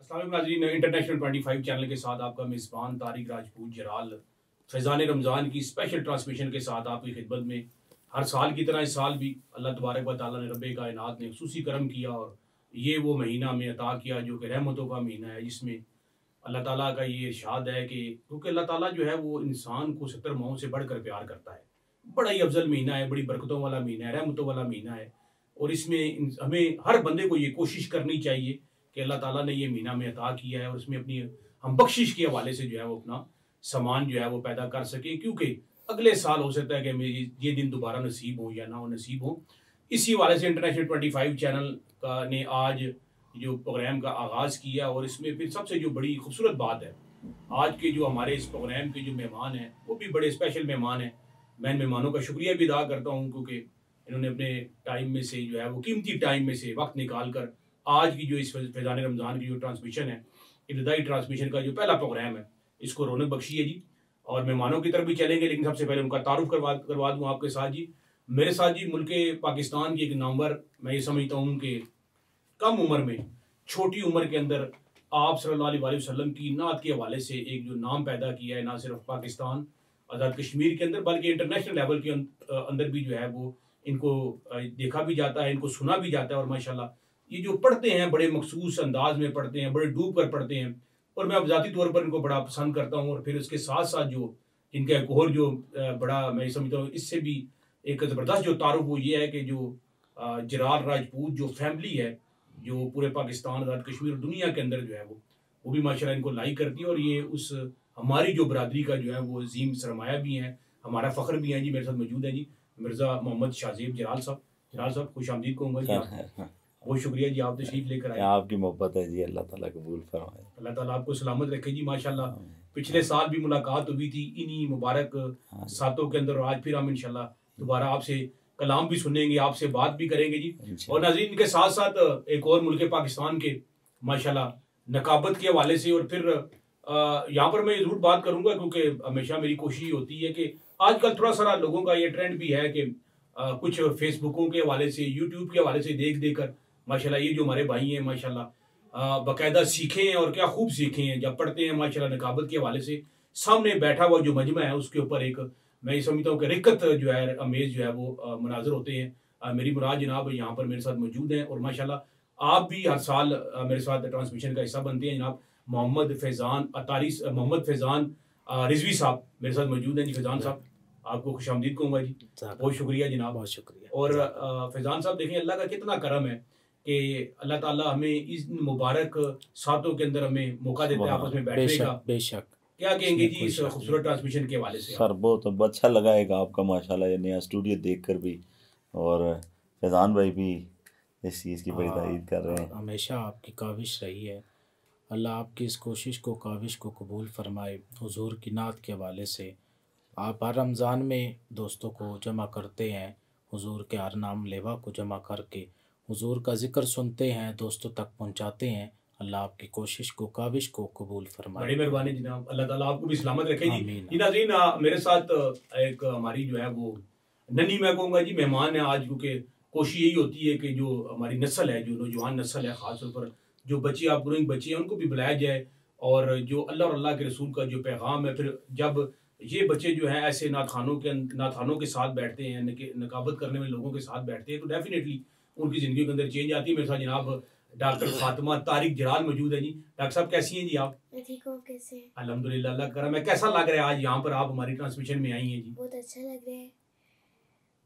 अस्सलाम वालेकुम नाज़रीन, इंटरनेशनल 25 चैनल के साथ आपका मेज़बान तारिक राजपूत जलाल फैज़ान रमज़ान की स्पेशल ट्रांसमिशन के साथ आपकी खिदमत में। हर साल की तरह इस साल भी अल्लाह तबारक व तआला ने रब्बे कायनात ने खुसूसी करम किया और ये वो महीना हमें अता किया जो कि रहमतों का महीना है, जिसमें अल्लाह ताला का ये इरशाद है कि क्योंकि अल्लाह ताला जो है वो इंसान को 70 माहों से बढ़कर प्यार करता है। बड़ा ही अफजल महीना है, बड़ी बरकतों वाला महीना है, रहमतों वाला महीना है। और इसमें हमें हर बंदे को ये कोशिश करनी चाहिए कि अल्लाह ताला ने ये महीना में अता किया है और उसमें अपनी हम बख्शिश के हवाले से जो है वो अपना सामान जो है वो पैदा कर सके, क्योंकि अगले साल हो सकता है कि मेरी ये दिन दोबारा नसीब हो या ना हो नसीब हो। इसी हवाले से इंटरनेशनल 25 चैनल का ने आज जो प्रोग्राम का आगाज़ किया और इसमें फिर सबसे जो बड़ी खूबसूरत बात है, आज के जो हमारे इस प्रोग्राम के जो मेहमान हैं वो भी बड़े स्पेशल मेहमान हैं। मैं इन मेहमानों का शुक्रिया भी अदा करता हूँ, क्योंकि इन्होंने अपने टाइम में से जो है वो कीमती टाइम में से वक्त निकाल कर आज की जो इस फैज़ान रमज़ान की जो ट्रांसमिशन है, इब्तिदाई ट्रांसमिशन का जो पहला प्रोग्राम है, इसको रौनक बख्शी है जी। और मेहमानों की तरफ भी चलेंगे, लेकिन सबसे पहले उनका तारुफ करवा दूँ आपके साथ जी। मेरे साथ जी मुल्क पाकिस्तान की एक नामवर, मैं ये समझता हूँ कि कम उम्र में, छोटी उम्र के अंदर आप सल्लल्लाहु अलैहि वसल्लम की नात के हवाले से एक जो नाम पैदा किया है, ना सिर्फ पाकिस्तान आज़ाद कश्मीर के अंदर बल्कि इंटरनेशनल लेवल के अंदर भी जो है वो इनको देखा भी जाता है, इनको सुना भी जाता है। और माशाल्लाह ये जो पढ़ते हैं बड़े मखसूस अंदाज में पढ़ते हैं, बड़े डूब कर पढ़ते हैं और मैं अब ज़ाती तौर पर इनको बड़ा पसंद करता हूँ। और फिर उसके साथ साथ जो इनका एक और जो बड़ा मैं समझता हूँ इससे भी एक ज़बरदस्त जो तारुफ वो ये है कि जो जलाल राजपूत जो फैमिली है, जो पूरे पाकिस्तान आज़ाद कश्मीर और दुनिया के अंदर जो है वो भी माशाल्लाह इनको लाइक करती है। और ये उस हमारी जो बरादरी का जो है वो अजीम सरमाया भी है, हमारा फ़ख्र भी है जी। मेरे साथ मौजूद है जी मिर्ज़ा मोहम्मद शाहज़ेब जलाल साहब। जलाल साहब खुश आमदीद कहूँगा जी आप। बहुत शुक्रिया जी, आप तशरीफ़ लेकर आए। आपकी मोहब्बत है जी, अल्लाह ताला कबूल फरमाए। अल्लाह ताला आपको सलामत रखे जी। माशाल्लाह पिछले साल भी मुलाकात हुई थी इन्हीं मुबारक सातों के अंदर और आज फिर हम इंशाल्लाह दोबारा आपसे कलाम भी सुनेंगे, आपसे बात भी करेंगे जी। और नाज़रीन के साथ साथ एक और मुल्क पाकिस्तान के माशाल्लाह नकाबत के हवाले से और फिर यहाँ पर मैं ज़रूर बात करूँगा, क्योंकि हमेशा मेरी कोशिश होती है कि आजकल थोड़ा सारा लोगों का ये ट्रेंड भी है कि कुछ फेसबुकों के हवाले से, यूट्यूब के हवाले से देख देख कर माशाल्लाह ये जो हमारे भाई हैं माशाल्लाह बाकायदा सीखे हैं और क्या खूब सीखे हैं। जब पढ़ते हैं माशाल्लाह नकाबत के हवाले से, सामने बैठा हुआ जो मजमा है उसके ऊपर एक मैं ये समझता हूँ कि रिक्कत जो है अमेज जो है वो मनाजर होते हैं। मेरी मुराद जनाब यहाँ पर मेरे साथ मौजूद हैं और माशाल्लाह आप भी हर साल मेरे साथ ट्रांसमिशन का हिस्सा बनते हैं। जनाब मोहम्मद फैज़ान रिजवी साहब मेरे साथ मौजूद हैं जी। फैज़ान साहब आपको खुशामदीद कहूँगा जी, बहुत शुक्रिया जनाब। बहुत शुक्रिया। और फैज़ान साहब देखें अल्लाह का कितना करम है कि अल्लाह ताला हमें इस मुबारक सातों के अंदर हमें मौका देता है आपस में बैठने का। बेशक क्या कहेंगे जी इस खूबसूरत ट्रांसमिशन के हवाले से? सर बहुत अच्छा लगाएगा आपका माशाल्लाह ये नया स्टूडियो देखकर भी, और फैज़ान भाई भी इस चीज़ की बड़ी तारीफ कर रहे हैं। हमेशा आपकी काविश रही है, अल्लाह आपकी इस कोशिश को काविश को कबूल फरमाए। हुजूर की नात के हवाले से आप हर रमज़ान में दोस्तों को जमा करते हैं, हुजूर के हर नाम लेवा को जमा करके हुजूर का ज़िक्र सुनते हैं, दोस्तों तक पहुंचाते हैं। अल्लाह आपकी कोशिश को काविश को कबूल फरमाए। बड़ी मेहरबानी जनाब, अल्लाह ताला आपको भी सलामत रखे जी। आमीन। जी नाज़रीन मेरे साथ एक हमारी जो है वो नन्ही मैं कहूँगा जी मेहमान है आज, क्योंकि कोशिश यही होती है कि जो हमारी नस्ल है, जो नौजवान नस्ल है, ख़ासतौर पर जो बच्चे आप ग्रोइंग बच्चे हैं उनको भी बुलाया जाए और जो अल्लाह और अल्लाह के रसूल का जो पैगाम है, फिर जब ये बच्चे जो हैं ऐसे नात खानों के साथ बैठते हैं, नकाबत करने में लोगों के साथ बैठते हैं, तो डेफिनेटली उनकी ज़िंदगी के अंदर चेंज आती है। मेरे साथ जनाब डॉक्टर फातिमा तारिक जलाल मौजूद है जी। डॉक्टर साहब कैसी हैं जी आप? मैं ठीक हूँ, कैसे? अल्हम्दुलिल्लाह, अल्लाह का करम है। कैसा लग रहा है आज यहाँ पर आप हमारी ट्रांसमिशन में आई हैं जी? बहुत अच्छा लग रहा है,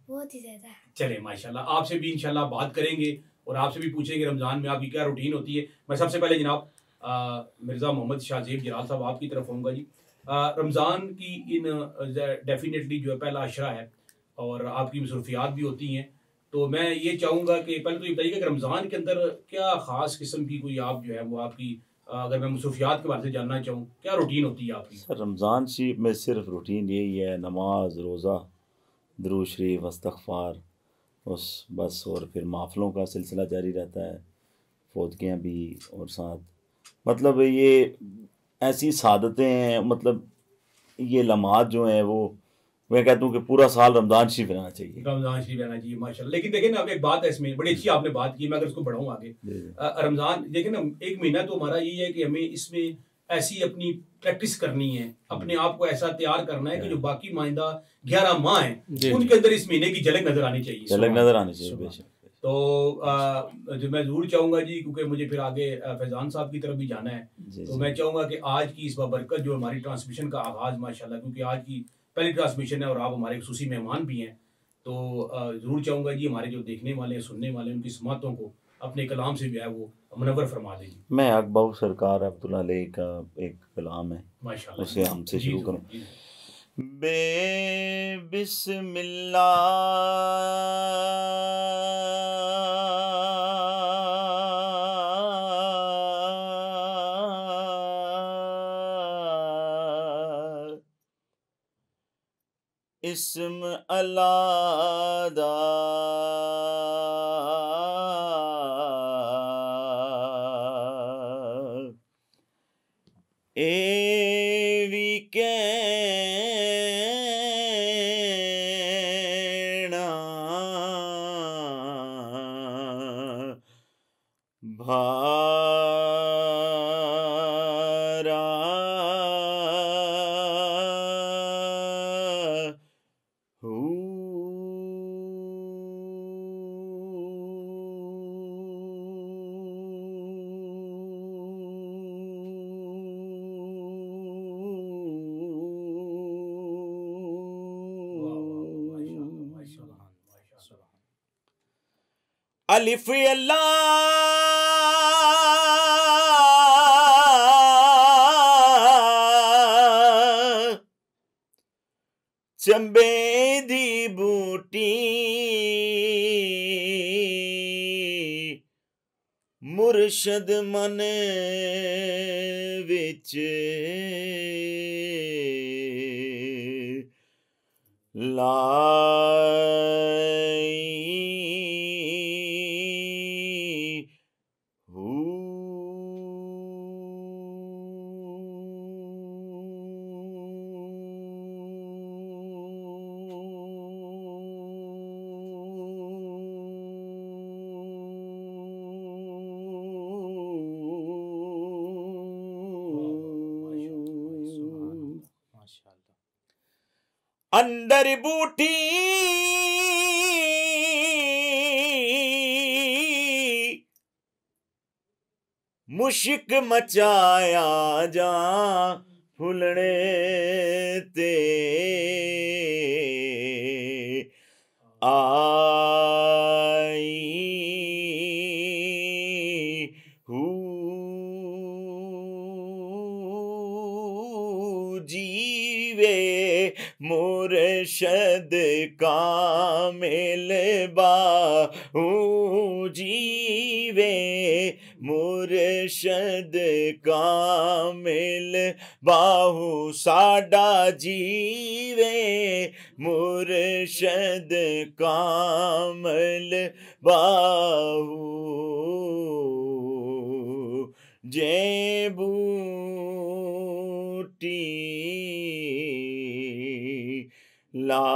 बहुत ही ज़्यादा। चले माशाल्लाह, आपसे भी इंशाल्लाह बात करेंगे और आपसे भी पूछेंगे रमज़ान में आपकी क्या रूटीन होती है। मैं सबसे पहले जनाब मिर्ज़ा मोहम्मद शाहज़ेब जलाल साहब आपकी तरफ आऊँगा जी। रमज़ान की इन डेफिनेटली जो है पहला अशरा है और आपकी मसरूफियात भी होती हैं, तो मैं ये चाहूँगा कि पहले तो ये बताइएगा कि रमज़ान के अंदर क्या ख़ास किस्म की कोई आप जो है वो आपकी अगर मैं मसरूफियात के बारे में जानना चाहूँ, क्या रूटीन होती है आपकी? सर रमज़ान शरीफ में सिर्फ रूटीन यही है, नमाज, रोज़ा, दुरूद शरीफ, इस्तग़फ़ार, उस बस, और फिर महफ़िलों का सिलसिला जारी रहता है, फ़ौतगियाँ भी, और साथ मतलब ये ऐसी सादतें हैं, मतलब ये लम्हात जो हैं वो मैं कहता हूँ कि पूरा साल रमज़ान शरीफ रहना चाहिए। रमज़ान शरीफ रहना चाहिए माशाल्लाह। लेकिन देखें ना, अब एक बात है इसमें, बड़ी अच्छी आपने बात की, मैं अगर इसको बढ़ाऊँ आगे, रमज़ान देखें ना, एक महीना तो हमारा यही है कि हमें इसमें ऐसी अपनी प्रैक्टिस करनी है, अपने आप को ऐसा तैयार करना है कि जो बाकी माइंदा 11 माह हैं उनके अंदर इस महीने की झलक नजर आनी चाहिए, झलक नजर आनी चाहिए बेशक। तो जो मैं जरूर चाहूँगा जी, क्योंकि मुझे फिर आगे फैज़ान साहब की तरफ भी जाना है, तो मैं चाहूँगा कि आज की इस बाबरकत जो हमारी ट्रांसमिशन का आगाज़ माशाल्लाह, क्योंकि आज की पहली ट्रांसमिशन है और आप हमारे खुसूसी मेहमान भी हैं, तो ज़रूर चाहूँगा जी हमारे जो देखने वाले हैं, सुनने वाले हैं, उनकी समातों को अपने कलाम से जो है वो मुनव्वर फरमा देंगे। मैं अकबाऊ सरकार अब्दुल्ला अलैह का एक कलाम है, माशाल्लाह, उसे हमसे शुरू करूँ। इस्म अल्लाह दा ए वी कहना भारा अलिफ अल्लाह चंबे दी बूटी मुर्शद मन विच अंदर बूटी मुश्क मचाया जा फुलने ते आई जीवे मुर्शद कामिल बाहू जीवे मुर्शद कामिल बाहू साडा जीवे मुर्शद कामिल बाहू जे बूटी लाई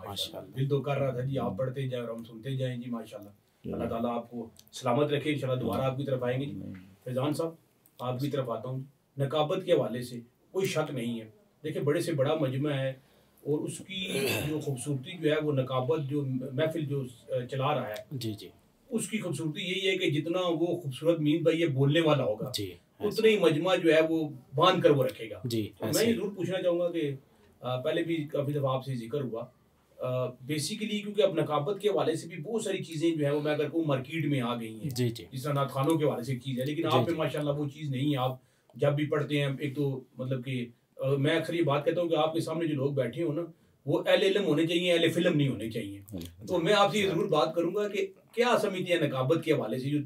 माशाल्लाह। दिल तो कर रहा था जी आप पढ़ते जाए और हम सुनते जाएं जी माशाल्लाह। अल्लाह ताला आपको सलामत रखे, इंशाल्लाह दोबारा आपकी तरफ आएंगे जी। फैज़ान साहब आपकी तरफ आता हूँ। नकाबत के हवाले से कोई शक नहीं है, देखिए बड़े से बड़ा मजमा है और उसकी जो खूबसूरती जो है वो नकाबत जो महफिल जो चला रहा है जी जी, उसकी खूबसूरती यही है कि जितना वो खूबसूरत मीन भाई ये बोलने वाला होगा जी, उतना ही मजमा जो है वो बांध कर वो रखेगा जी। तो मैं ये जरूर पूछना चाहूँगा कि पहले भी काफ़ी दफ़ा आपसे जिक्र हुआ बेसिकली, क्योंकि अब नकाबत के हवाले से भी बहुत सारी चीज़ें जो है वो मैं अगर कहूँ मार्केट में आ गई हैं जी जी, जिस तरह नात खानों के हवाले से एक चीज़ है, लेकिन आप में माशाल्लाह वो चीज़ नहीं है। आप जब भी पढ़ते हैं एक तो मतलब कि मैं अक्सर ये बात कहता हूँ कि आपके सामने जो लोग बैठे हो ना वो अहले इल्म होने चाहिए, अहले फिल्म नहीं होने चाहिए। तो मैं आपसे ये ज़रूर बात करूँगा कि क्या समझते हैं नकाबत के हवाले से जो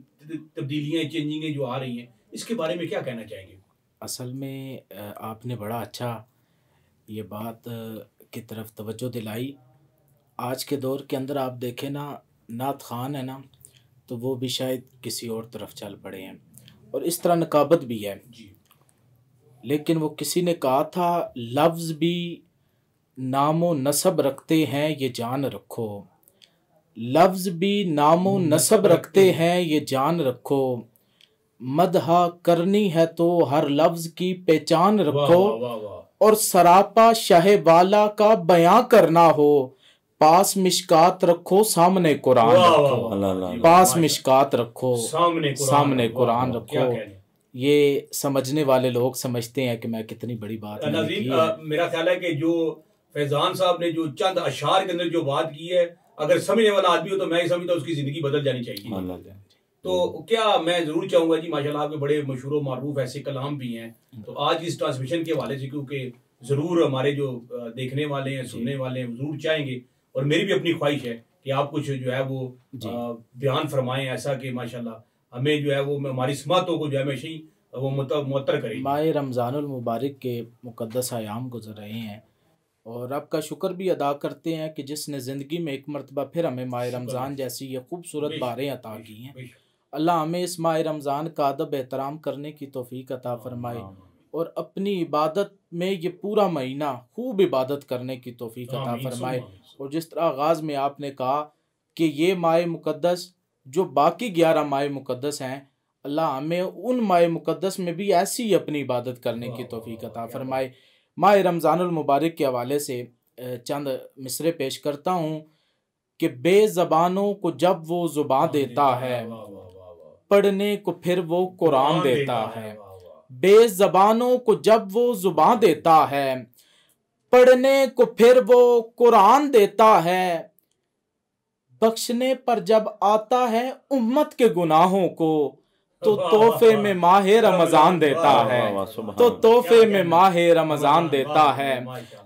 तब्दीलियाँ चेंजिंगें जो आ रही हैं इसके बारे में क्या कहना चाहेंगे? असल में आपने बड़ा अच्छा ये बात की तरफ तवज्जो दिलाई। आज के दौर के अंदर आप देखें ना, नात ख़ान है ना, तो वो भी शायद किसी और तरफ चल पड़े हैं, और इस तरह नकाबत भी है। जी। लेकिन वो किसी ने कहा था, लफ्ज़ भी नामो नसब रखते हैं ये जान रखो, लफ्ज़ भी नामो नसब रखते हैं ये जान रखो, मदहा करनी है तो हर लफ्ज़ की पहचान वाह रखो, वाह वाह वाह। और सरापा शाह वाला का बयां करना हो, पास मिशकात रखो सामने कुरान वाह वाह रखो, वाह, अल्लाह जी, अल्लाह। वाह, पास माशा- मिशकात रखो सामने सामने वाह, कुरान वाह, क्या रखो। कहने। ये समझने वाले लोग समझते हैं कि मैं कितनी बड़ी बात मैंने की नाज़रीन, है। मेरा ख्याल है कि जो फैजान साहब ने जो चंद अशार के अंदर जो बात की है, अगर समझने वाला आदमी हो तो मैं ही समझता हूं उसकी जिंदगी बदल जानी चाहिए। अल्लाह। तो क्या मैं ज़रूर चाहूँगा जी, माशाल्लाह आपके बड़े मशहूर मारूफ ऐसे कलाम भी हैं, तो आज इस ट्रांसमिशन के हवाले से, क्योंकि ज़रूर हमारे जो देखने वाले हैं, सुनने वाले हैं, ज़रूर चाहेंगे, और मेरी भी अपनी ख्वाहिश है कि आप कुछ जो है वो बयान फरमाएं ऐसा कि माशाल्लाह हमें जो है वो हमारी समातों को जो है हमेशा ही वो मुअत्तर करें। माह रमज़ानुल मुबारक के मुक़द्दस आयाम गुजर रहे हैं, और आपका शुक्र भी अदा करते हैं कि जिसने ज़िंदगी में एक मरतबा फिर हमें माह रमज़ान जैसी ये खूबसूरत बारें अता की हैं। अल्लाह हमें इस माह रमज़ान का अदब एहतराम करने की तौफीक अता फरमाए, और अपनी इबादत में ये पूरा महीना खूब इबादत करने की तौफीक अता फरमाए। और जिस तरह आगाज़ में आपने कहा कि ये माह मुक़द्दस जो बाकी 11 माह मुक़द्दस हैं, अल्लाह हमें उन माह मुक़द्दस में भी ऐसी अपनी इबादत करने की तौफीक अता फरमाए। माह रमज़ानुल मुबारक के हवाले से चंद मिसरे पेश करता हूँ कि बेज़बानों को जब वो ज़ुबान देता है, पढ़ने को फिर वो कुरान देता है। बेज़बानों को जब वो ज़ुबान देता है, पढ़ने को फिर वो कुरान देता है, बख्शने पर जब आता है उम्मत के गुनाहों को, तो तोहफे में माह रमज़ान देता है, तो तोहफे में माह रमज़ान देता है।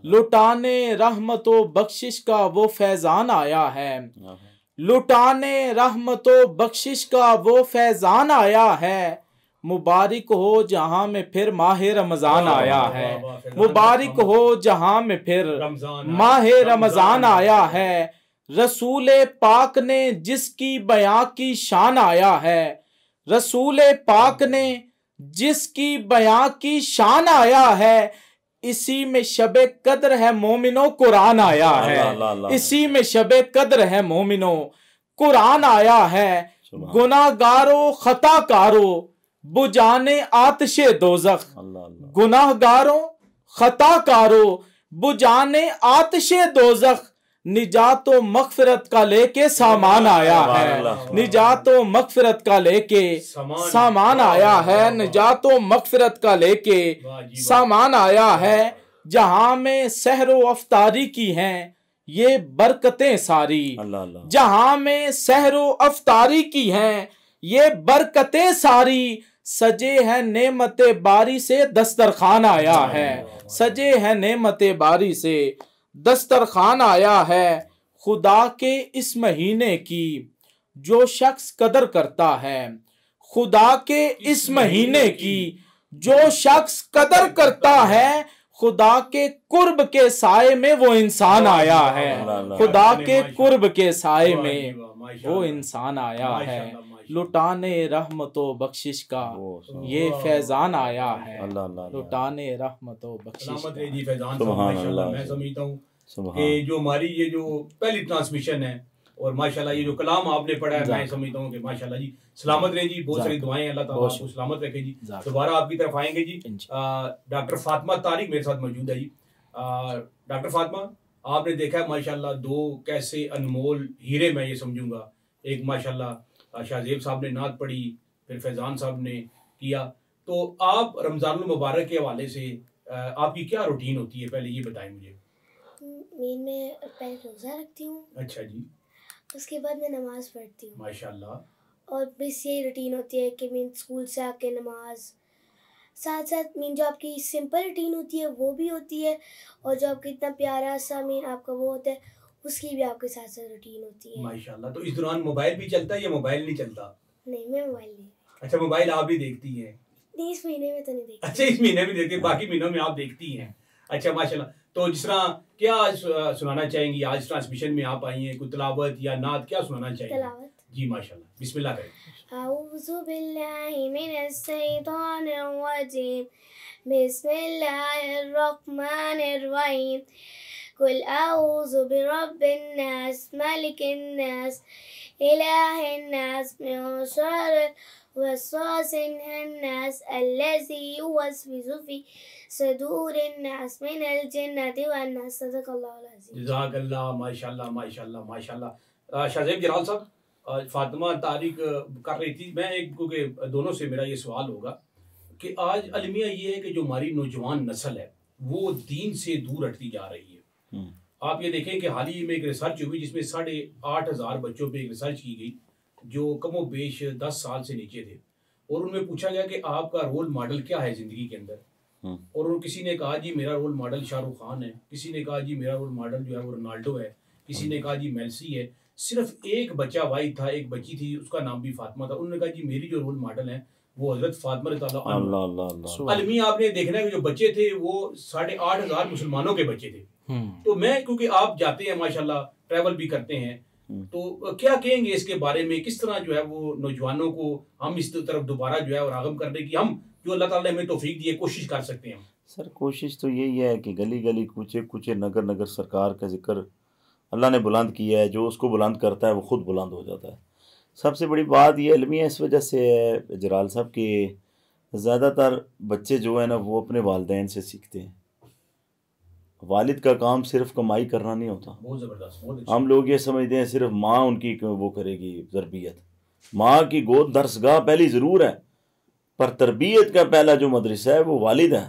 लुटाने रहमतो बख्शिश का वो फैज़ान आया है, लुटाने रहमतो बख्शिश का वो फैज़ान आया है, मुबारक हो जहां में फिर माह रमज़ान आया है, मुबारक हो जहां में फिर माह रमज़ान आया है। रसूल पाक ने जिसकी बयां की शान आया है, रसूल पाक ने जिसकी बयां की शान आया है, इसी में शबे कद्र है मोमिनो कुरान आया है, इसी में शबे कद्र है मोमिनो कुरान आया है। गुनाहगारो खताकारो बुझाने आतिशे दोज़ख, गुनाहगारो खताकारो बुझाने आतिशे दोज़ख, निजातो मगफिरत का लेके सामान आया है, निजातो मगफिरत का लेके सामान आया है, निजातो मगफिरत का लेके सामान आया है। जहां में सहरो अफ्तारी की हैं ये बरकतें सारी, जहां में सहरो अफ्तारी की हैं ये बरकतें सारी, सजे है नेमते बारी से दस्तरखान आया है, सजे है नेमते बारी से दस्तरखान आया है। खुदा के इस महीने की जो शख्स कदर करता है, खुदा के इस महीने की जो शख्स कदर करता है, खुदा के कुर्ब के साए में वो इंसान आया है, खुदा के कुर्ब के साए में वो इंसान आया है। लुटाने रहमतो बख्शिश का ये फैजान आया है, लुटाने रहमतो बख्शिश का। मैं समझता हूँ कि जो हमारी ये जो पहली ट्रांसमिशन है, और माशाल्लाह ये जो कलाम आपने पढ़ा है, मैं समझता हूँ कि माशाल्लाह जी सलामत रहे जी, बहुत सारी दुआएं, अल्लाह ताला आपको सलामत रखे जी। दोबारा आपकी तरफ आएंगे जी। डॉक्टर फातिमा तारिक मेरे साथ मौजूद है जी। डॉक्टर फातिमा, आपने देखा है माशाल्लाह दो कैसे अनमोल हीरे मैं ये समझूंगा, एक माशाल्लाह शाहजेब साहब ने नात पढ़ी, फिर फैजान साहब ने किया, तो आप रमज़ानुल मुबारक के हवाले से आपकी क्या रूटीन होती है, पहले ये बताएं मुझे। मैं पहले रोज़ा रखती हूँ। अच्छा जी। उसके बाद मैं नमाज़ पढ़ती हूँ माशाल्लाह। और बस यही रूटीन होती है कि मैं स्कूल से आके नमाज, साथ साथ मीन जो आपकी सिंपल रूटीन होती है वो भी होती है, और जो आपका इतना प्यारा सा मीन आपका वो होता है उसकी भी आपके साथ साथ रूटीन होती है। माशाल्लाह। तो इस दौरान मोबाइल भी चलता है या मोबाइल नहीं चलता? नहीं, मैं मोबाइल नहीं। अच्छा, मोबाइल आप भी देखती हैं। नहीं, इस महीने में तो नहीं देखती। अच्छा, इस महीने में देखते, बाकी महीनों में आप देखती हैं। अच्छा माशाल्लाह। तो जिस तरह क्या सुनाना चाहेंगी आज ट्रांसमिशन में आप आई हैं, कोई तिलावत या नात क्या सुनाना चाहेंगी? तिलावत। जी माशाल्लाह, बिस्मिल्लाह करें। अऊज़ु बिल्लाहि मिनश शैतानिर रजीम, बिस्मिल्लाहिर रहमानिर रहीम, कुल अऊज़ु बिरब्बिन नास, मलिकिन नास, इलाहिन नास, मिन शर्रिल वस्वासिन हन्नास, अल्लज़ी युवस्विसु फी सदूरिन नास, मिनल जिन्नति वन नास। सदक़ल्लाहुल अज़ीम। जज़ाकल्लाह, माशाल्लाह माशाल्लाह माशाल्लाह। शाहज़ैब जलाल साहब, फातिमा तारिक कर रही थी, मैं एक, क्योंकि दोनों से मेरा ये सवाल होगा कि आज अलमिया ये है कि जो हमारी नौजवान नस्ल है वो दीन से दूर हटती जा रही है। आप ये देखें कि हाल ही में एक रिसर्च हुई जिसमें 8,500 बच्चों पे एक रिसर्च की गई जो कमो बेश 10 साल से नीचे थे, और उनमें पूछा गया कि आपका रोल मॉडल क्या है ज़िंदगी के अंदर। और किसी ने कहा जी मेरा रोल मॉडल शाहरुख खान है, किसी ने कहा जी मेरा रोल मॉडल जो है वो रोनाल्डो है, किसी ने कहा जी मेसी है। सिर्फ एक बच्चा वाहिद था, एक बच्ची थी, उसका नाम भी फातिमा था। उन्होंने कहा जी मेरी जो रोल मॉडल है वो हजरत फातिमा रज़ियल्लाहु अन्हा। अलमी आपने देखना है कि जो बच्चे थे वो 8,500 मुसलमानों के बच्चे थे। तो मैं, क्योंकि आप जाते हैं माशाल्लाह, ट्रैवल भी करते हैं, तो क्या कहेंगे इसके बारे में, किस तरह जो है वो नौजवानों को हम इस तरफ दोबारा जो है राग़िब करने की, हम जो अल्लाह ताला ने हमें तौफीक दी है, कोशिश कर सकते हैं? सर कोशिश तो यही है कि गली गली कूचे कूचे नगर नगर सरकार का जिक्र अल्लाह ने बुलंद किया है। जो उसको बुलंद करता है वो ख़ुद बुलंद हो जाता है। सबसे बड़ी बात ये अलमिया इस वजह से है जलाल साहब कि ज़्यादातर बच्चे जो है ना वो अपने वालिदैन से सीखते हैं। वालिद का काम सिर्फ कमाई करना नहीं होता। बहुत ज़बरदस्त। हम लोग ये समझते हैं सिर्फ माँ उनकी वो करेगी तरबियत। माँ की गोद दरसगाह पहली ज़रूर है, पर तरबियत का पहला जो मदरसा है वो वालिद है।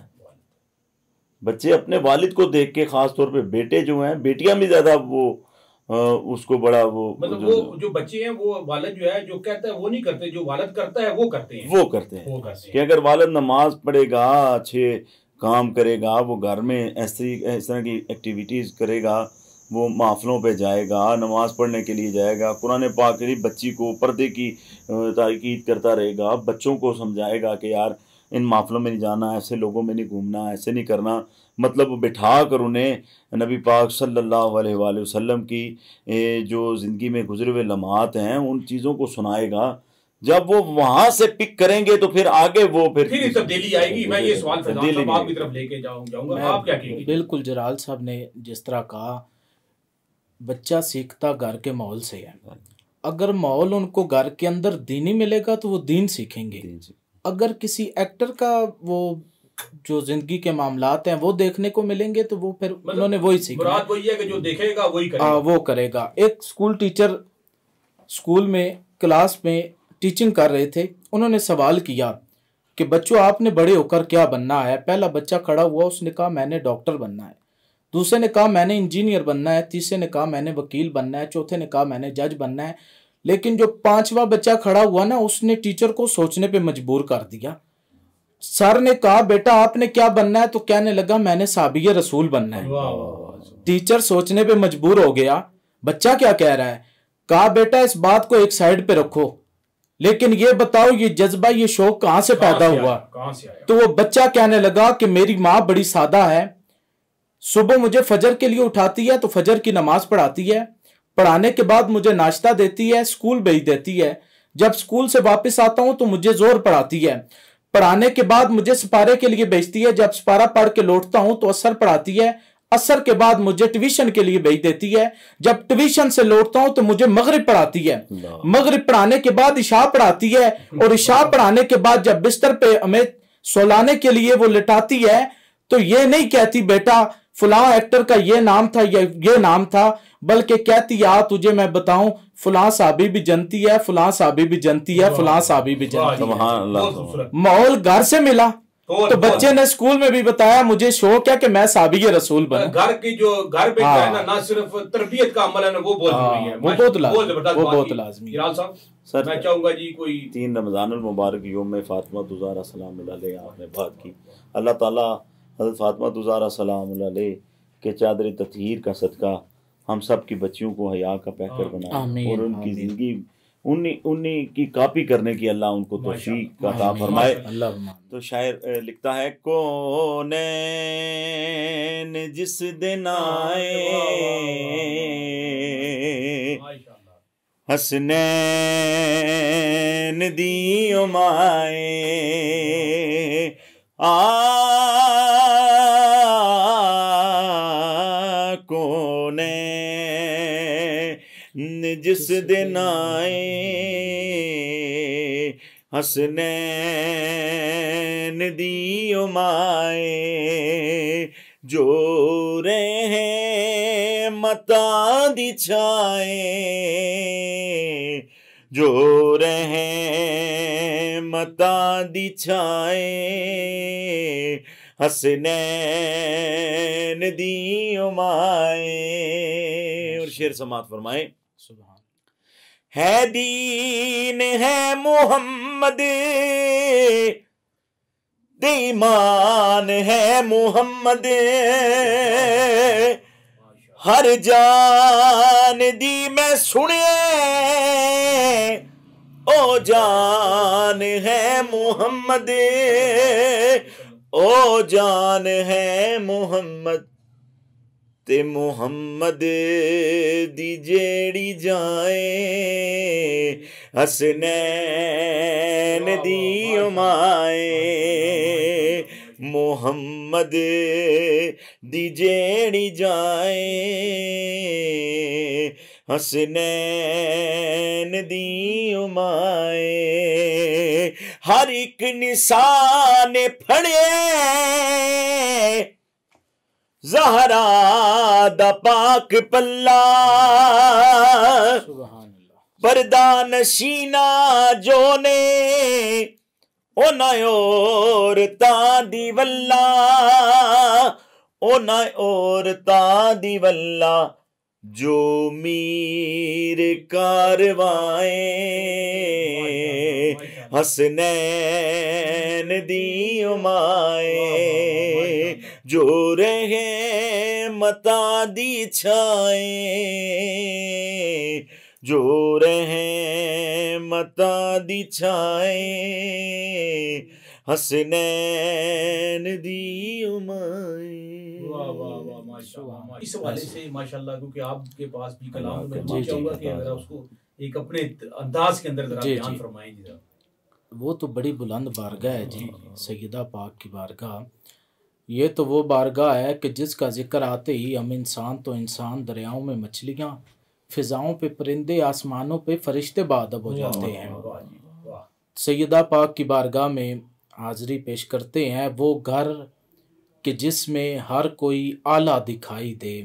बच्चे अपने वालिद को देख के, ख़ास तौर पे बेटे जो हैं, बेटियां भी ज़्यादा वो उसको बड़ा वो, मतलब वो जो बच्चे हैं वो वालिद जो है जो कहता है वो नहीं करते, जो वालिद करता है वो करते हैं। कि अगर वालिद नमाज पढ़ेगा, अच्छे काम करेगा, वो घर में इस तरह की एक्टिविटीज़ करेगा, वो महफ़िलों पे जाएगा, नमाज़ पढ़ने के लिए जाएगा, कुरान पाक की बच्ची को पर्दे की ताकीद करता रहेगा, बच्चों को समझाएगा कि यार इन महफ़िलों में नहीं जाना, ऐसे लोगों में नहीं घूमना, ऐसे नहीं करना, मतलब बिठा कर उन्हें नबी पाक सल्लल्लाहु अलैहि वसल्लम की जो ज़िंदगी में गुज़रे हुए लम्हात हैं उन चीज़ों को सुनाएगा। जब वो वहाँ से पिक करेंगे तो फिर आगे वो फिर तब्दीली आएगी। मैं ये सवाल फैजान साहब आपकी तरफ लेके जाऊंगा, आप क्या कहेंगे? बिल्कुल, जलाल साहब ने जिस तरह कहा, बच्चा सीखता घर के माहौल से है। अगर माहौल उनको घर के अंदर दीनी मिलेगा तो वो दीन सीखेंगे। अगर किसी एक्टर का वो जो जिंदगी के मामलात हैं वो देखने को मिलेंगे तो वो फिर उन्होंने वही सीखना है। वही है कि जो देखेगा वही करेगा। वो करेगा। एक स्कूल टीचर स्कूल में क्लास में टीचिंग कर रहे थे, उन्होंने सवाल किया कि बच्चों आपने बड़े होकर क्या बनना है। पहला बच्चा खड़ा हुआ, उसने कहा मैंने डॉक्टर बनना है। दूसरे ने कहा मैंने इंजीनियर बनना है। तीसरे ने कहा मैंने वकील बनना है। चौथे ने कहा मैंने जज बनना है। लेकिन जो पांचवा बच्चा खड़ा हुआ ना, उसने टीचर को सोचने पे मजबूर कर दिया। सर ने कहा बेटा आपने क्या बनना है, तो कहने लगा मैंने साबिये रसूल बनना है। टीचर सोचने पे मजबूर हो गया, बच्चा क्या कह रहा है। कहा बेटा इस बात को एक साइड पे रखो, लेकिन ये बताओ ये जज्बा ये शौक कहां से पैदा हुआ। तो वो बच्चा कहने लगा कि मेरी माँ बड़ी सादा है, सुबह मुझे फजर के लिए उठाती है तो फजर की नमाज पढ़ाती है, पढ़ाने के बाद मुझे नाश्ता देती है, स्कूल भेज देती है। जब स्कूल से वापस आता हूं तो मुझे जोर पढ़ाती है, पढ़ाने के बाद मुझे सिपारे के लिए भेजती है। जब सिपारा पढ़ के लौटता हूं तो असर पढ़ाती है, असर के बाद मुझे ट्यूशन के लिए भेज देती है। जब ट्यूशन से लौटता हूं तो मुझे मगरिब पढ़ाती है, मगरिब पढ़ाने के बाद इशा पढ़ाती है, और इशा पढ़ाने के बाद जब बिस्तर पे हमें सोलाने के लिए वो लिटाती है तो ये नहीं कहती बेटा फलां एक्टर का ये नाम था या ये नाम था, बल्कि कहती यार तुझे मैं बताऊं फलां साहबी भी जनती है, फलां साहबी भी जनती है, फलां साहबी भी जनती है। माहौल घर से मिला तो बच्चे ने स्कूल में भी बताया मुझे शौक है कि मैं साबिये रसूल बनूं। घर की जो घर पे है ना सिर्फ तरबियत का अमल है ना, वो बहुत जरूरी है, वो बहुत लाजमी। सर मैं चाहूंगा जी कोई 3 रमज़ानुल मुबारक यौम फातिमा ज़हरा सलाम अलैहा आपने बात की। अल्लाह ताला हज़रत फातिमा ज़हरा सलाम अलैहा के चादर ततहीर का सदका हम सब की बच्चियों को हया का पैकर बनाए और उनकी ज़िंदगी उन्हीं की कॉपी करने की अल्लाह उनको तौफीक का अता फरमाए। अल्लाह तो शायर लिखता है, कौनैन जिस दिन आए हसनैन दी उमाए कौनैन जिस दिन आए हसनैन दी उमाए जो रहे मता दी छाए जो रहे मता दी छाए हसनैन दी उमाए। और शेर समात फरमाए, है दीन है मोहम्मद ईमान है मोहम्मद हर जान दी मैं सुने ओ जान है मोहम्मद ओ जान है मोहम्मद ते मोहम्मद दी जेड़ी जाए हसनैन दी उमाए मोहम्मद दी जेड़ी जाए हसनैन दी उमाए हर एक निशान फड़े ज़हरा दा पाक पल्ला पर्दा नशीना जो ने ओना औरतां दी वल्ला ओना औरतां दी वल्ला जो मीर कारवाए हसनैन दी उमाए जो रहे मता दी छाए जो रहे मता दी छाए हसनैन दी उमाए। वाह वाह वाह माशाल्लाह। इस हवाले से माशाल्लाह, क्योंकि आपके पास भी कलाम में मैं चाहूंगा कि अगर उसको एक अपने अंदाज के अंदर जरा बयान फरमाएं जी। वो तो बड़ी बुलंद बारगाह है जी, सैयदा पाक की बारगाह। ये तो वो बारगाह है कि जिसका जिक्र आते ही हम इंसान तो इंसान, दरियाओं में मछलियाँ, फिजाओं पे परिंदे, आसमानों पे फरिश्ते बादब हो जाते हैं। सैयदा पाक की बारगाह में हाज़री पेश करते हैं वो घर कि जिसमें हर कोई आला दिखाई दे,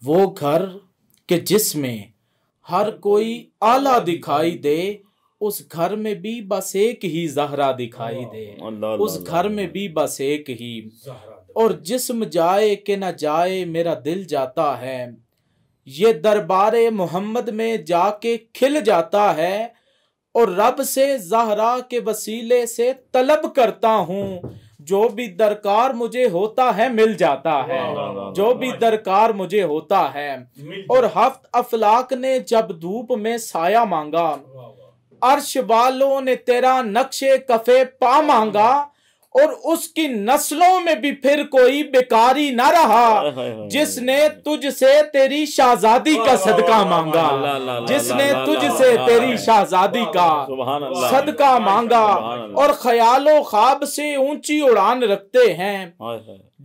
वो घर कि जिसमें हर कोई आला दिखाई दे, उस घर में भी बस एक ही ज़हरा दिखाई दे, उस घर में भी बस एक ही। और जिस्म जाए कि न जाए मेरा दिल जाता है, ये दरबारे मोहम्मद में जाके खिल जाता है। और रब से ज़हरा के वसीले से तलब करता हूँ, जो भी दरकार मुझे होता है मिल जाता है, जो भी दरकार मुझे होता है। और हफ्त अफलाक ने जब धूप में साया मांगा, अर्श वालों ने तेरा नक्शे कफे पा मांगा। और उसकी नस्लों में भी फिर कोई बेकारी ना रहा, जिसने तुझसे तेरी शाहजादी का सदका मांगा, जिसने तुझसे तेरी शाहजादी का सदका मांगा। और ख्यालो ख्वाब से ऊंची उड़ान रखते हैं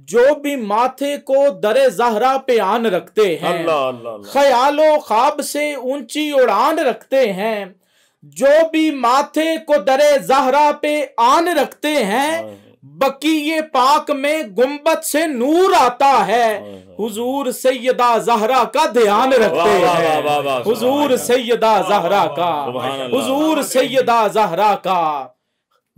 जो भी माथे को दरे ज़हरा पे आन रखते हैं, ख्यालो ख्वाब से ऊंची उड़ान रखते हैं जो भी माथे को दरे ज़हरा पे आन रखते हैं। बकीये पाक में गुंबद से नूर आता है, हुजूर सैयदा ज़हरा का ध्यान रखते हैं, हुजूर सैयदा ज़हरा का, हुजूर सैयदा ज़हरा का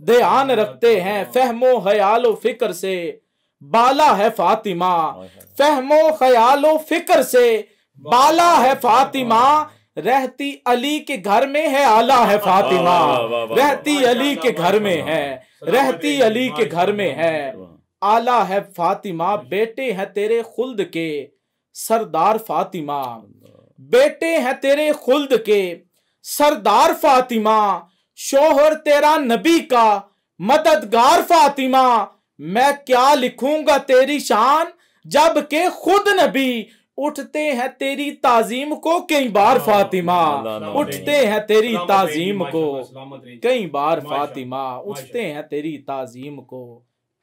ध्यान रखते हैं। फहमो ख्यालो फिक्र से बाला है फातिमा, फहमो ख्यालो फिक्र से बाला है फातिमा। रहती अली के घर में है आला है फातिमा, रहती अली के घर में है, रहती अली के घर में है आला है फातिमा। बेटे हैं तेरे खुल्द के सरदार फातिमा, बेटे हैं तेरे खुल्द के सरदार फातिमा, शोहर तेरा नबी का मददगार फातिमा, मैं क्या लिखूंगा तेरी शान जब के खुद नबी उठते हैं तेरी ताजीम को कई बार फातिमा, उठते हैं तेरी ताजीम को कई बार फातिमा, उठते हैं तेरी ताजीम को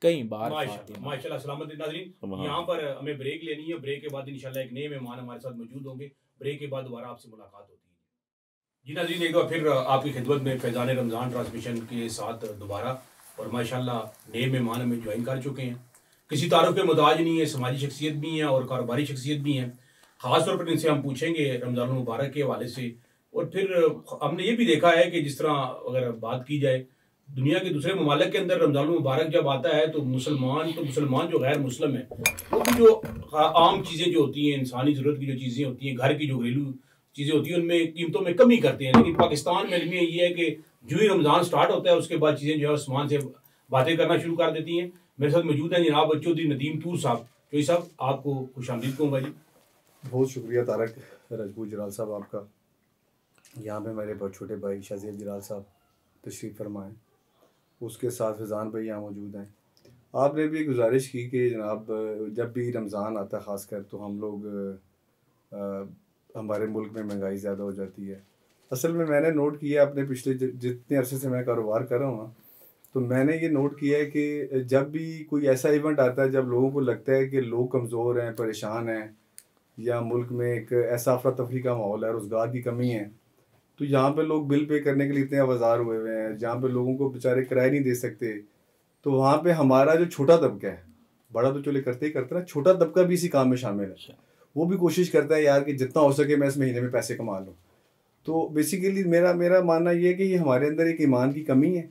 कई बार फातिमा। माशाल्लाह। सलामत नाज़रीन, यहाँ पर हमें ब्रेक लेनी है। ब्रेक के बाद इंशाल्लाह एक नए मेहमान हमारे साथ मौजूद होंगे। ब्रेक के बाद दोबारा आपसे मुलाकात होती है। जी नाज़रीन, एक बार फिर आपकी खिदमत में फैज़ान रमज़ान ट्रांसमिशन के साथ दोबारा, और माशाल्लाह नए मेहमान हमें ज्वाइन कर चुके हैं। किसी तारुफ के मुताज नहीं है, समाजी शख्सियत भी हैं और कारोबारी शख्सियत भी हैं। ख़ास तौर पर इनसे हम पूछेंगे रमज़ान मुबारक के हवाले से। और फिर हमने ये भी देखा है कि जिस तरह अगर बात की जाए दुनिया के दूसरे ममालिक के अंदर रमज़ान मुबारक जब आता है तो मुसलमान जो गैर मुस्लिम है वो भी जो आम चीज़ें जो होती हैं, इंसानी ज़रूरत की जो चीज़ें होती हैं, घर की जो घरेलू चीज़ें होती हैं, उनमें कीमतों में कमी करते हैं। लेकिन पाकिस्तान में ये है कि जो ही रमज़ान स्टार्ट होता है उसके बाद चीज़ें जो है आसमान से बातें करना शुरू कर देती हैं। मेरे साथ मौजूद हैं जनाब चौधरी नदीम तूर साहब। चौधरी साहब, आपको खुशामदीद कहूँगा जी। बहुत शुक्रिया तारक राजपूत जलाल साहब आपका। यहाँ पे मेरे बहुत छोटे भाई शाहज़ेब जलाल साहब तशरीफ़ फरमाएँ, उसके साथ फैज़ान भाई यहाँ मौजूद हैं। आपने भी गुजारिश की कि जनाब जब भी रमज़ान आता है ख़ासकर तो हम लोग हमारे मुल्क में महंगाई ज़्यादा हो जाती है। असल में मैंने नोट किया अपने पिछले जितने अरसे से मैं कारोबार कर रहा हूँ ना, तो मैंने ये नोट किया है कि जब भी कोई ऐसा इवेंट आता है जब लोगों को लगता है कि लोग कमज़ोर हैं, परेशान हैं, या मुल्क में एक ऐसा अफरा तफरी का माहौल है, रोज़गार की कमी है, तो यहाँ पे लोग बिल पे करने के लिए इतने आवाज़ार हुए हुए हैं, जहाँ पे लोगों को बेचारे किराया नहीं दे सकते। तो वहाँ पे हमारा जो छोटा तबका है, बड़ा तो चले करते ही करता है, छोटा तबका भी इसी काम में शामिल है। वो भी कोशिश करता है यार कि जितना हो सके मैं इस महीने में पैसे कमा लूँ। तो बेसिकली मेरा मानना ये है कि ये हमारे अंदर एक ईमान की कमी है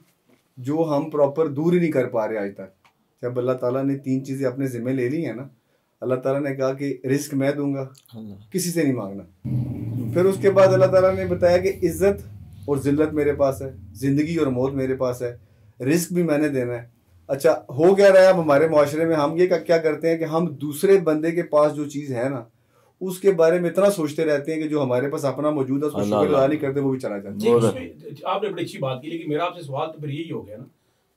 जो हम प्रॉपर दूर ही नहीं कर पा रहे आज तक। जब अल्लाह ताला ने 3 चीज़ें अपने ज़िम्मे ले ली हैं ना, अल्लाह ताला ने कहा कि रिस्क मैं दूंगा, किसी से नहीं मांगना। फिर उसके बाद अल्लाह ताला ने बताया कि इज़्ज़त और ज़िल्लत मेरे पास है, ज़िंदगी और मौत मेरे पास है, रिस्क भी मैंने देना है। अच्छा, हो क्या रहा है अब हमारे माशरे में, हम ये क्या करते हैं कि हम दूसरे बंदे के पास जो चीज़ है ना उसके बारे में इतना सोचते रहते हैं कि जो हमारे पास अपना मौजूद है उसको शुक्रगुजार नहीं करते, वो भी चला जाता है। आपने बड़ी अच्छी बात की, लेकिन मेरा आपसे सवाल तो फिर यही हो गया ना,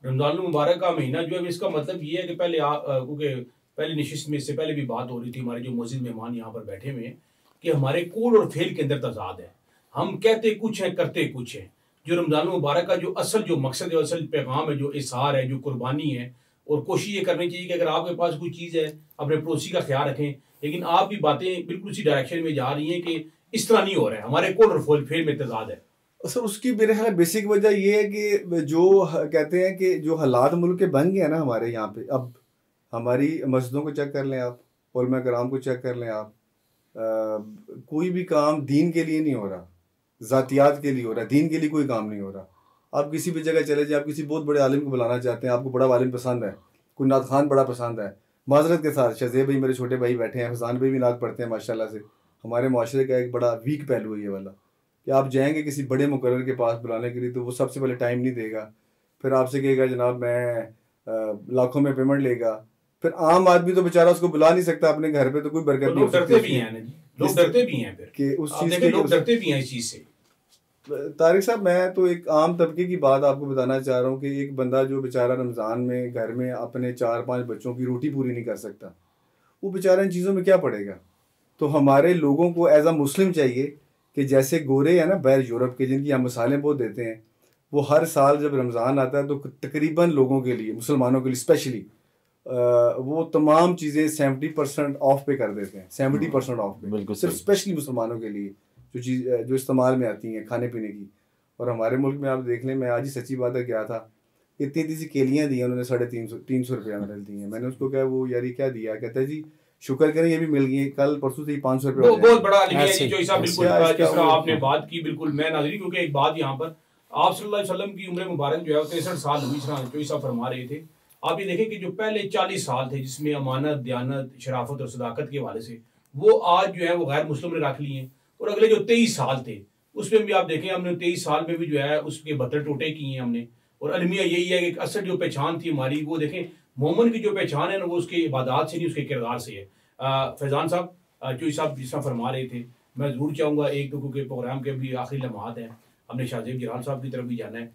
रमज़ान मुबारक का महीना जो है इसका मतलब ये है कि पहले क्योंकि पहले नशिस्त में इससे पहले भी बात हो रही थी, हमारे जो मौजूद मेहमान यहाँ पर बैठे हुए हैं, कि हमारे कौल और फेल के अंदर तजाद है। हम कहते कुछ हैं, करते कुछ हैं। जो रमज़ान मुबारक का जो असल मकसद है, असल पैगाम है, जो इज़हार है, जो कुर्बानी है, और कोशिश ये करनी चाहिए कि अगर आपके पास कोई चीज़ है अपने पड़ोसी का ख्याल रखें। लेकिन आपकी बातें बिल्कुल उसी डायरेक्शन में जा रही हैं कि इस तरह नहीं हो रहा है, हमारे कौल और फेल में तजाद है। सर उसकी मेरे ख्याल बेसिक वजह ये है कि जो कहते हैं कि जो हालात मुल्क के बन गए हैं ना हमारे यहाँ पे, अब हमारी मस्जिदों को चेक कर लें आप, उलमा कराम को चेक कर लें आप, कोई भी काम दीन के लिए नहीं हो रहा, ज़ातियात के लिए हो रहा है, दीन के लिए कोई काम नहीं हो रहा। आप किसी भी जगह चले जाए, आप किसी बहुत बड़े आलिम को बुलाना चाहते हैं, आपको बड़ा आलिम पसंद है, कोई नात खान बड़ा पसंद है, माजरत के साथ शाहज़ेब भाई मेरे छोटे भाई बैठे हैं, फैज़ान भाई भी नात पढ़ते हैं माशाल्लाह से। हमारे माशरे का एक बड़ा वीक पहलू है ये वाला कि आप जाएंगे किसी बड़े मुकर्रर के पास बुलाने के लिए तो वो सबसे पहले टाइम नहीं देगा, फिर आपसे कहेगा जनाब मैं लाखों में पेमेंट लेगा। फिर आम आदमी तो बेचारा उसको बुला नहीं सकता अपने घर पे, तो कोई बरकत नहीं हो सकती। लोग डरते भी हैं फिर कि उस चीज़ के, लोग डरते भी हैं इस चीज़ से। तारिक साहब, मैं तो एक आम तबके की बात आपको बताना चाह रहा हूँ कि एक बंदा जो बेचारा रमज़ान में घर में अपने 4-5 बच्चों की रोटी पूरी नहीं कर सकता, वो बेचारा इन चीज़ों में क्या पड़ेगा। तो हमारे लोगों को एज अ मुस्लिम चाहिए कि जैसे गोरे हैं ना बाहर यूरोप के, जिनकी हम मिसालें बहुत देते हैं, वो हर साल जब रमज़ान आता है तो तकरीबन लोगों के लिए, मुसलमानों के लिए स्पेशली, वो तमाम चीज़ें 70% ऑफ पे कर देते हैं, 70% ऑफ पे, सिर्फ स्पेशली मुसलमानों के लिए जो चीज़ जो इस्तेमाल में आती हैं खाने पीने की। और हमारे मुल्क में आप देख लें, मैं आज ही सच्ची बात है गया था, इतनी सी केलियाँ दी हैं उन्होंने, 350 रुपया मेरे दी हैं। मैंने उसको कहा वो यार क्या दिया, कहता है जी शुक्र करें ये भी मिल गई, कल परसों से ही 500 रुपये। बहुत बड़ा बिल्कुल जिस तरह आपने बात की, बिल्कुल मैं नाज़रीन, क्योंकि एक बात यहाँ पर आप सल्लल्लाहु अलैहि वसल्लम की उम्र मुबारक जो है 63 साल हुई, जो ईसा फरमा रहे थे। आप ये देखें कि जो पहले 40 साल थे जिसमें अमानत, दयानत, शराफत और सदाकत के हवाले से, वो आज जो है वो गैर मुस्लिम ने रख लिए हैं। और अगले जो 23 साल थे उसमें भी आप देखें, हमने 23 साल में भी जो है उसके 72 टोटे किए हैं हमने। और अलमिया यही है कि असल जो पहचान थी हमारी, वो देखें मोमिन की जो पहचान है ना, वो उसके इबादत से नहीं, उसके किरदार से है। फैज़ान साहब, चौधरी साहब जिस तरह फरमा रहे थे मैं ज़रूर चाहूँगा एक तो क्योंकि प्रोग्राम के भी आखिरी लम्हात हैं, हमने शाहजेब जलाल साहब की तरफ भी जाना है,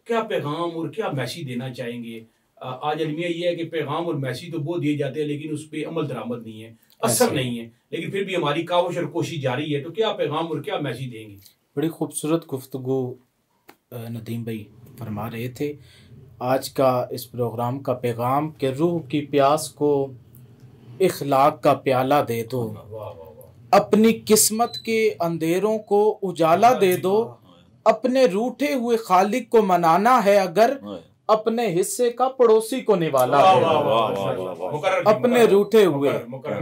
क्या पैगाम और क्या मैसेज देना चाहेंगे? आज अलमिया ये है कि पैगाम और मैसेज तो बहुत दिए जाते हैं लेकिन उस पर अमल दरामद नहीं है, असर नहीं है, लेकिन फिर भी हमारी काविश और कोशिश जारी है, तो क्या पैगाम और क्या मैसेज देंगे? बड़ी खूबसूरत गुफ्तगू नदीम भाई फरमा रहे थे। आज का इस प्रोग्राम का पैगाम कि रूह की प्यास को इखलाक का प्याला दे दो, वाह वाह वाह, अपनी किस्मत के अंधेरों को उजाला दे दो, अपने रूठे हुए खालिक को मनाना है अगर, अपने हिस्से का पड़ोसी को निवाला वाह है। वाह वाह, मुकर्रर जी, अपने मुकर्रर, रूठे हुए मुकर्रर,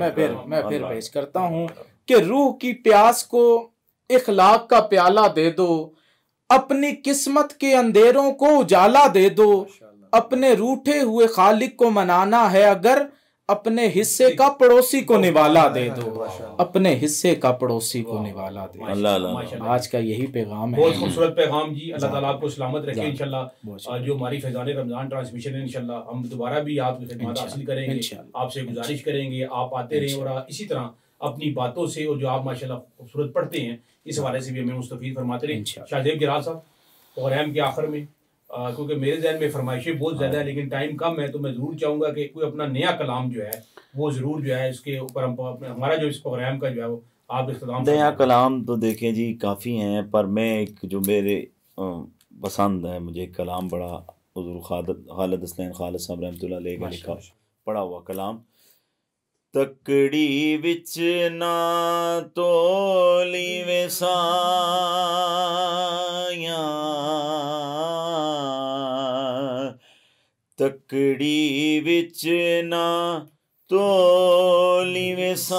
मैं फिर पेश करता हूँ कि रूह की प्यास को इखलाक का प्याला दे दो, अपनी किस्मत के अंधेरों को उजाला दे दो, अपने रूठे हुए खालिक को मनाना है अगर, अपने हिस्से का पड़ोसी को निवाला दे दो, अपने हिस्से का पड़ोसी को निवाला दे दो। अल्लाह अल्लाह। आज का यही पैगाम है। बहुत खूबसूरत पैगाम जी, अल्लाह ताला आपको सलामत रखे इंशाल्लाह। बहुत जो हमारी फैज़ान रमज़ान ट्रांसमिशन है इंशाल्लाह हम दोबारा भी आपकी खिदमत हासिल करेंगे, इंशाल्लाह। आपसे गुजारिश करेंगे आप आते रहें और इसी तरह अपनी बातों से और जो आप माशाल्लाह खूबसूरत पढ़ते हैं इस हवाले से भी हमें मुस्तफ़ीद फरमाते रहें। शाहजेब जलाल साहब, प्रोग्राम के आखिर में क्योंकि मेरे जहन में फरमाइशें बहुत ज़्यादा है लेकिन टाइम कम है, तो मैं ज़रूर चाहूँगा कि कोई अपना नया कलाम जो है वो ज़रूर जो है इसके ऊपर हम हमारा जो इस प्रोग्राम का जो है वो आप इख्तिताम नया कलाम तो देखें जी काफ़ी हैं, पर मैं एक जो मेरे पसंद है, मुझे कलाम बड़ा हुज़ूर खालिद हसनैन खालिद साहब रहमतुल्लाह अलैह का लिखा पढ़ा हुआ कलाम। तकड़ी विच ना तोली वे साया, तकड़ी विच ना तोली वे साया,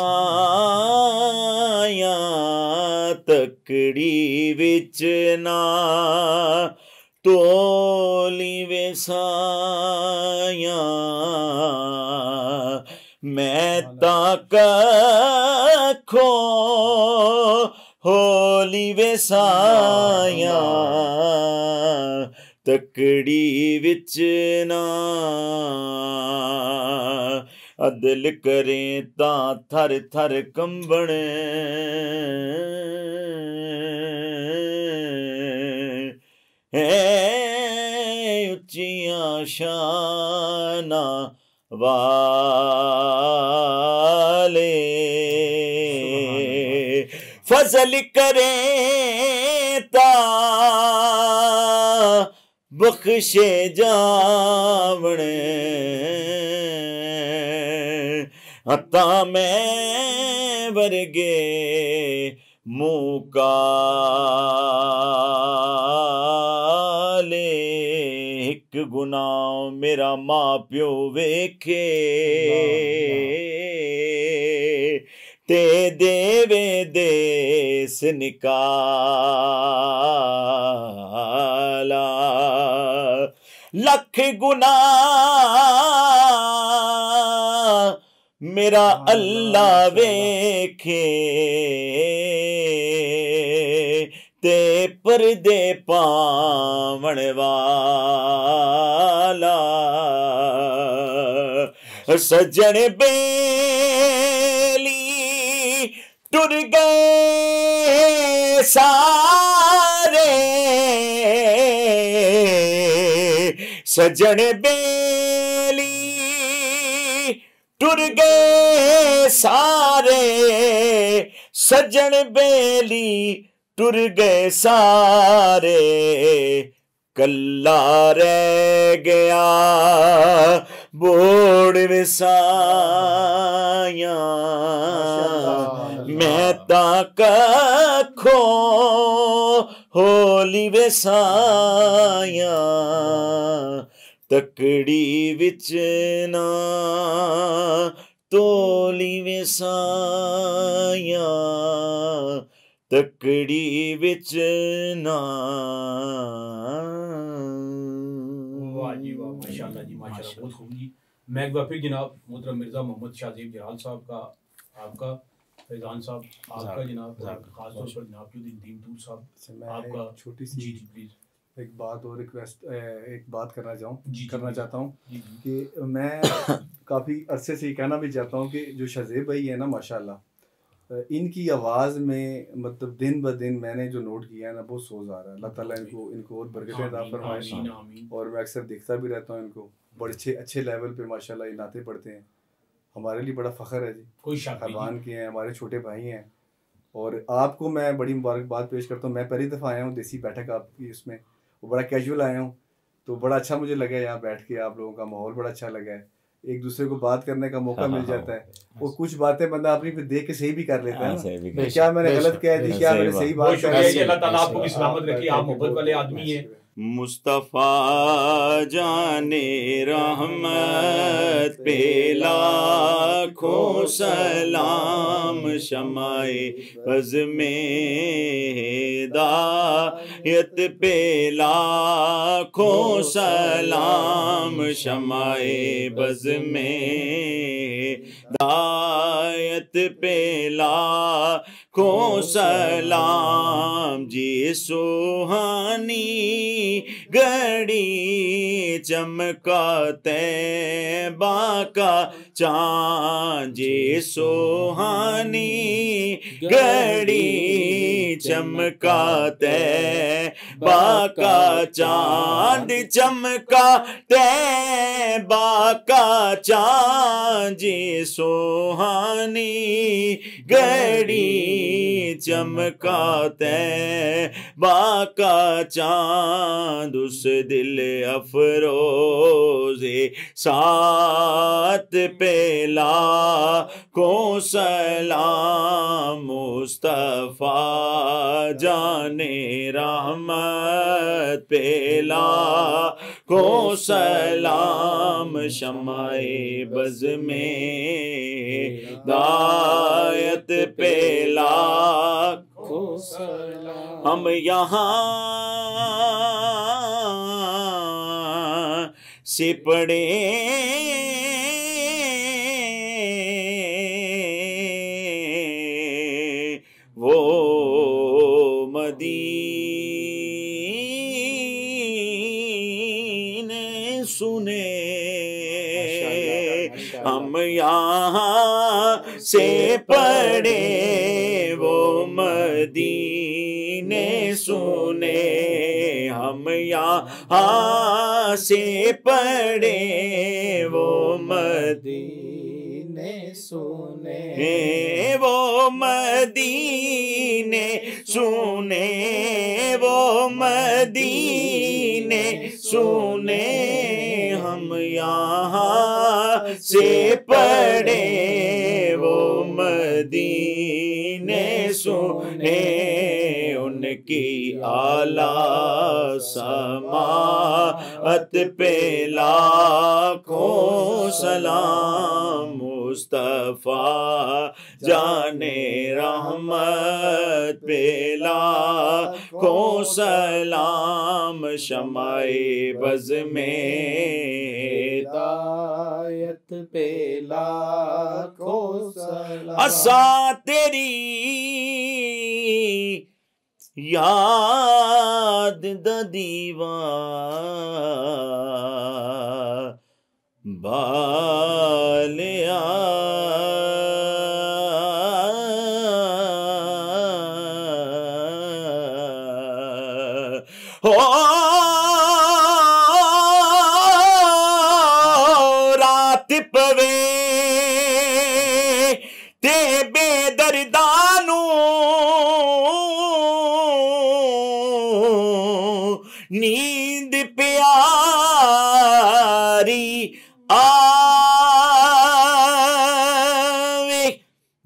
तकड़ी विच ना तोली वे साया, मैं कखो होली वे साया, तकड़ी विच ना अदल करें ता थर थर कंबण, उच्चियां शाना वाले, फजल करें ता बख्शे जावण, अता मैं वर्गे मुकाले, एक गुनाह मेरा माँ प्यो वेखे ते देवे देस निकाला, लख गुनाह मेरा अल्लाह वेखे ते पर्दे पावण वाला, सजन बेली टुर गए सारे, सजन बेली टुर गए सारे, सजन बेली टुर गए सारे, कल्ला रह गया बोड़ विसाया, मैं कखो होली विसाया, तकड़ी विच ना तोली विसाया, तकड़ी विच ना। वाह जी वाह, माशाल्लाह जी माशाल्लाह, बहुत खूब जी। मैं एक बार फिर जनाब मोहतरम मिर्ज़ा मोहम्मद शाहजेब जलाल साहब का, आपका फैज़ान साहब आपका जनाब, खास तौर पर जनाब नदीम दूर साहब आपका, छोटी सी जी जी प्लीज़ एक बात और रिक्वेस्ट एक बात करना जी, चाहता हूँ जी जी कि मैं काफ़ी अरसे से ये कहना भी चाहता हूँ कि जो शाहजेब भाई है ना माशाल्लाह, इनकी आवाज़ में मतलब दिन ब दिन मैंने जो नोट किया है ना, बहुत सोज आ रहा है। अल्लाह ताला इनको और बरकतें अता फरमाए। आमीन आमीन। और मैं अक्सर देखता भी रहता हूँ इनको, बड़े अच्छे लेवल पे माशाल्लाह ये नाते पढ़ते हैं। हमारे लिए बड़ा फ़ख्र है जी, कोई शक नहीं। खानदान के हैं, हमारे छोटे भाई हैं। और आपको मैं बड़ी मुबारकबाद पेश करता हूँ। मैं पहली दफ़ा आया हूँ देसी बैठक आपकी इसमें, वो बड़ा कैजुअल आया हूँ, तो बड़ा अच्छा मुझे लगा यहाँ बैठ के। आप लोगों का माहौल बड़ा अच्छा लगा है, एक दूसरे को बात करने का मौका मिल जाता है। और कुछ बातें बंदा अपनी फिर देख के सही भी कर लेता है ना, क्या मैंने गलत कह दी, क्या मैंने सही बात कह दी। अल्लाह ताला आपको भी सलामत रखे, आप मोहब्बत वाले आदमी हैं। मुस्तफ़ा जाने रहमत पे लाखों सलाम, शमाए बज़ में हिदायत पे लाखों सलाम, शमाए बज़ में हिदायत पे लाखों सलाम। जी सुहानी घड़ी चमका तैबा का चाँद, जी सुहानी घड़ी चमका तैबा का चाँद, चमका तैबा का चाँद, जी सुहानी घड़ी चमका तैबा का चाँद। उस दिल अफरोज़े सात पे लाखों सलाम, मुस्तफ़ा जाने रहमत पे लाखों सलाम, शमाए बज़ में हिदायत पे लाखों सलाम। हम यहाँ से पढ़े वो मदीने सुने, हम यहाँ से पढ़े वो मदीने सुने, हम यहाँ से पढ़े वो मदीने सुने, वो मदीने सुने, वो मदीने सुने, हम यहाँ से पढ़े वो मदीने सुने। उनकी आला समाअत पे लाखों सलाम, मुस्तफ़ा जाने रहमत पे लाखों सलाम, शमाए बज़ में हिदायत पे लाखों सलाम। असा तेरी याद दा दीवा बालिया, हो रात पवे ते बेदर्दानू नींद प्यारी आवे,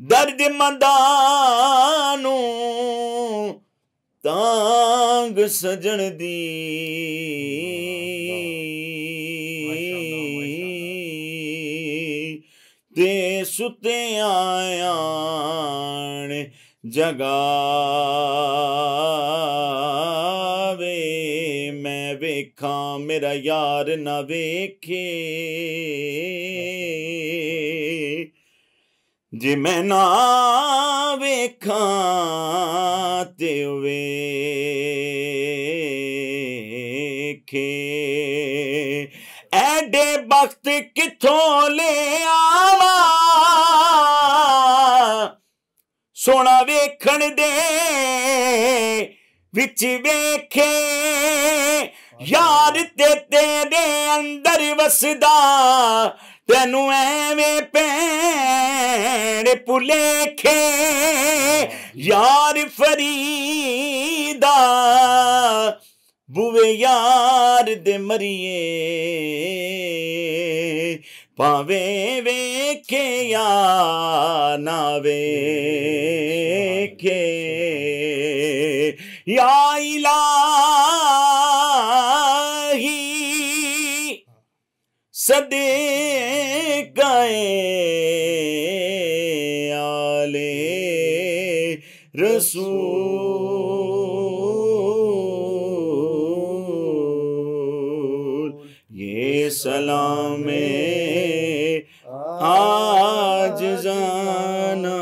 दर्द मंदानू तांग सजन दी ते सुते आयान जगावे, मैं वेखा मेरा यार ना वेखे, जे मैं ना वेखा ते वेखे, एडे वक्त किथों ले आवा वेखण दे विच वेखे यार ते तेरे अंदर वसदा तेनू एवें भैण भुलेखे यार फरीदा बुवे यार दे मरिए भावे वेखे या ना वेखे या इलाही सदे गए आले रसूल ये सलाम आज जाना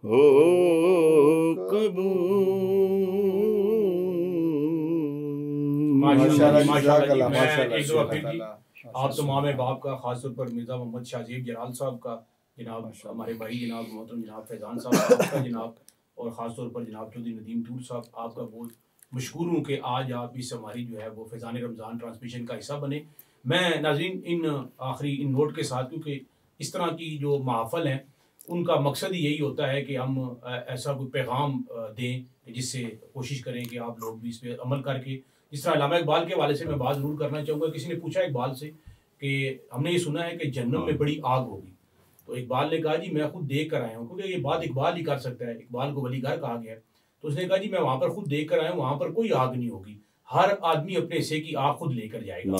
हो माशाल्लाह। मैं एक दो फिर भी आप तमाम बाप का खासतौर पर मिर्ज़ा मोहम्मद शाहज़ेब जलाल साहब का, जनाब हमारे भाई जनाब मोहतरम जनाब फैज़ान साहब आपका जनाब, और ख़ासतौर पर जनाब चौधरी नदीम टूर साहब आपका बहुत मशकूर हूँ कि आज आप इस हमारी जो है वो फैज़ान रमज़ान ट्रांसमिशन का हिस्सा बने। मैं नाज़रीन इन आखिरी इन नोट के साथ, क्योंकि इस तरह की जो महफ़िल हैं उनका मकसद ही यही होता है कि हम ऐसा कोई पैगाम दें जिससे कोशिश करें कि आप लोग भी इस पर अमल करके, जिस तरह अल्लामा इकबाल के हवाले से मैं बात ज़रूर करना चाहूँगा। किसी ने पूछा इकबाल से कि हमने ये सुना है कि जन्नत में बड़ी आग होगी, तो इकबाल ने कहा जी मैं खुद देख कर आया हूँ, क्योंकि ये बात इकबाल ही कर सकता है, इकबाल को वलीगर कहा गया है। तो उसने कहा जी मैं वहाँ पर खुद देख कर आया हूँ, वहाँ पर कोई आग नहीं होगी, हर आदमी अपने हिस्से की आग खुद लेकर जाएगा।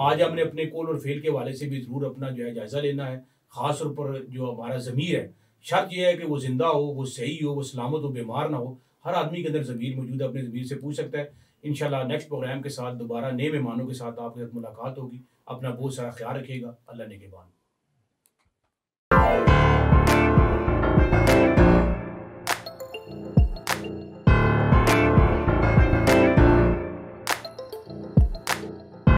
आज हमने अपने कौल और फेल के हवाले से भी ज़रूर अपना जो है जायज़ा लेना है। ख़ास तौर पर जो हमारा ज़मीर है, शर्त यह है कि वो ज़िंदा हो, वो सही हो, वो सलामत हो, बीमार ना हो। हर आदमी के अंदर ज़मीर मौजूद है, अपने ज़मीर से पूछ सकता है। इंशाल्लाह नेक्स्ट प्रोग्राम के साथ दोबारा नए मेहमानों के साथ आपके साथ मुलाकात होगी। अपना बहुत सारा ख्याल रखिएगा। अल्लाह ने के बाद।